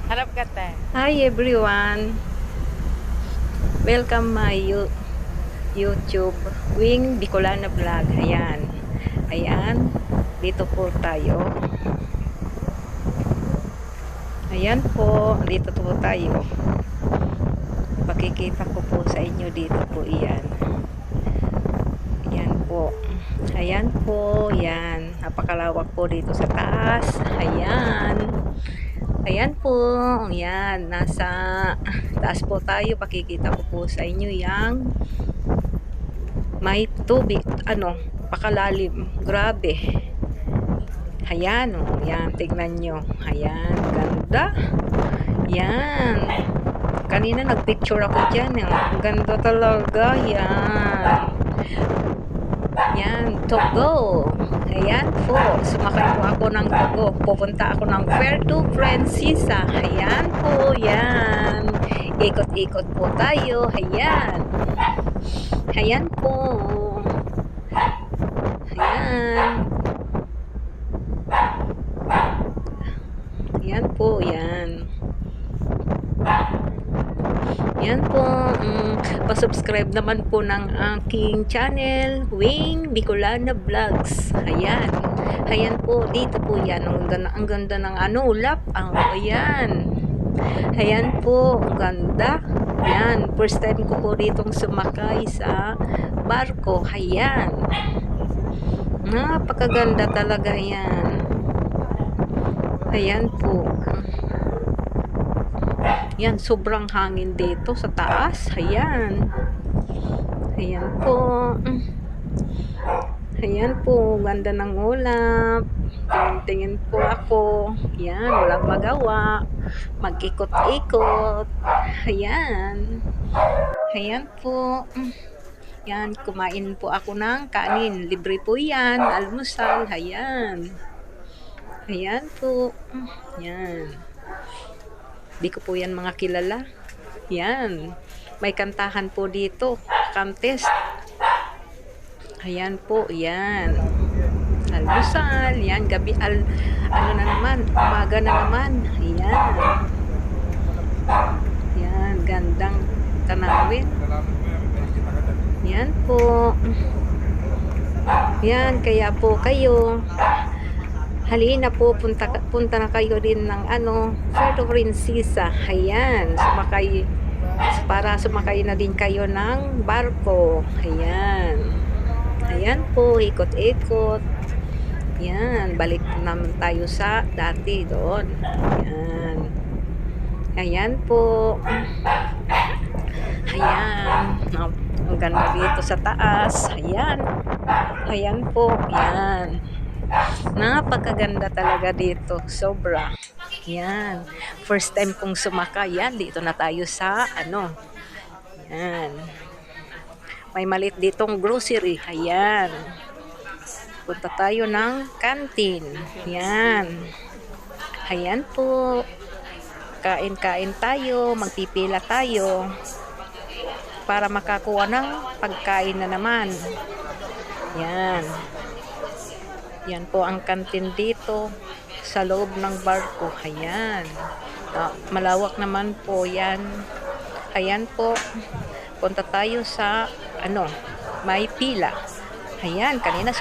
Harap ka te. Hi everyone! Welcome my YouTube Wing Bicolana Vlog. Ayan. Ayan. Dito po tayo. Ayan po. Dito po tayo. Pakikita ko po sa inyo dito po. Iyan. Ayan po. Ayan po. Ayan. Napakalawak po dito sa taas. Ayan. Ayan po, yan, nasa taas po tayo, pakikita ko po sa inyo yung may tubig, pakalalim, grabe. Ayan, oh, yan, tignan nyo, ayan, ganda, yan, kanina nagpicture ako dyan, ganda talaga, yan. Yan, Togo. Ayan po, sumakay po ako ng Togo. Pupunta ako ng Puerto Princesa. Ayan po, yan. Ikot-ikot po tayo. Ayan. Ayan po. Ayan. Ayan po, yan. Yan po, pa-subscribe naman po ng aking channel, Wing Bicolana Vlogs. Ayan. Ayan po, dito po yan. Ang ganda ng ulap. Ayan. Ayan po, ang ganda. Ayan, first time ko po ditong sumakay sa barko. Ayan. Napakaganda talaga yan. Ayan po. Yan, sobrang hangin dito sa taas. Ayan. Ayan po. Ayan po, ganda ng ulap. Tingin po ako. Yan, walang magawa. Mag-ikot-ikot. Ayan. Ayan po. Yan, kumain po ako ng kanin. Libre po yan, almusal. Ayan. Ayan po. Yan. Di ko po yan mga kilala. Yan. May kantahan po dito. Contest. Ayan po. Yan. Almusal. Yan. Gabi. Ano na naman. Umaga na naman. Ayan. Yan. Gandang tanawin. Yan po. Yan. Kaya po kayo. Halina po, punta na kayo din ng Puerto Princesa. Ayan, para sumakay na din kayo ng barko. Ayan. Ayan po, ikot-ikot. Ayan, balik naman tayo sa dati doon. Ayan. Ayan po. Ayan. Ang ganda dito sa taas. Ayan. Ayan po. Ayan. Napakaganda talaga dito. Sobra. Yan. First time kong sumakay. Yan. Dito na tayo sa Yan. May malit ditong grocery. Ayan. Punta tayo ng canteen. Yan. Ayan po. Kain-kain tayo. Magpipila tayo. Para makakuha ng pagkain na naman. Yan. Yan po ang kantin dito sa loob ng barko. Ayan. Malawak naman po yan. Ayan po. Punta tayo sa may pila. Ayan. Kanina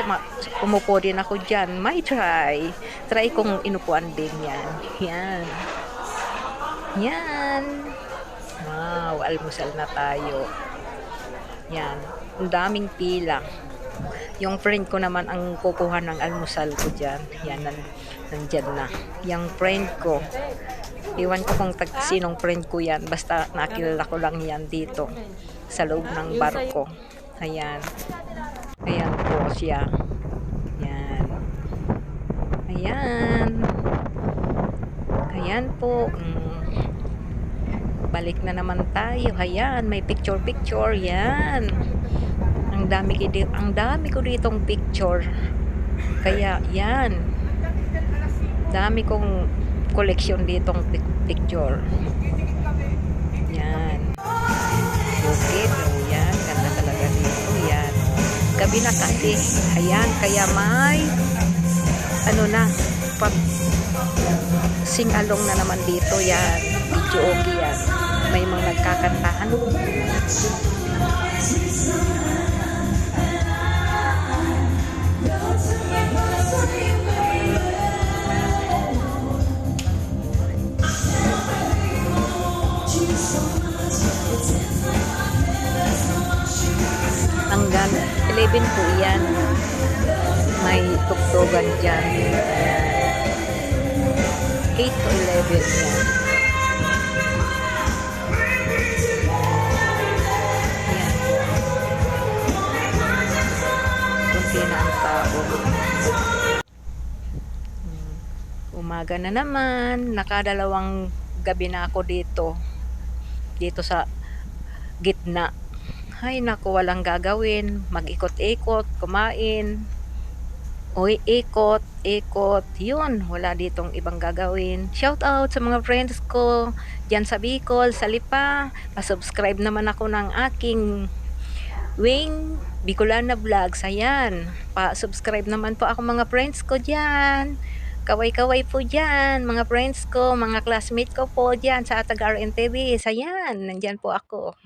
umupo din ako dyan. May try. Try kong inupuan din yan. Yan. Yan. Wow. Almusal na tayo. Yan. Ang daming pila. Yung friend ko naman ang kukuha ng almusal ko dyan. Yan, nandyan na. Yung friend ko. Iwan ko kung sinong friend ko yan. Basta nakilala ko lang yan dito. Sa loob ng barko. Ayan. Ayan po siya. Ayan. Ayan. Ayan po. Balik na naman tayo. Ayan. May picture-picture. Yan. Ang dami ko ditong picture. Kaya yan. Dami kong collection ditong picture. Yan. Bukid. Yan. Ganda talaga dito. Yan. Gabi na kasi. Ayan. Kaya may sing-along na naman dito yan. Video okay yan. May mga nagkakantahan. Hanggang 11 po yan. May tugtugan dyan. 8 to 11 yan. Yan. Kunti na ang tao. Umaga na naman. Nakadalawang gabi na ako dito. Dito sa gitna. Ay naku, walang gagawin. Mag-ikot-ikot, kumain. Uy, ikot, ikot. Yun, wala ditong ibang gagawin. Shout out sa mga friends ko dyan sa Bicol, sa Lipa. Pa-subscribe naman ako ng aking Wing Bicolana Vlogs. Ayan, pa-subscribe naman po ako mga friends ko dyan. Kaway-kaway po dyan, mga friends ko, mga classmate ko po dyan sa Taga RNTV. Ayan, nandyan po ako.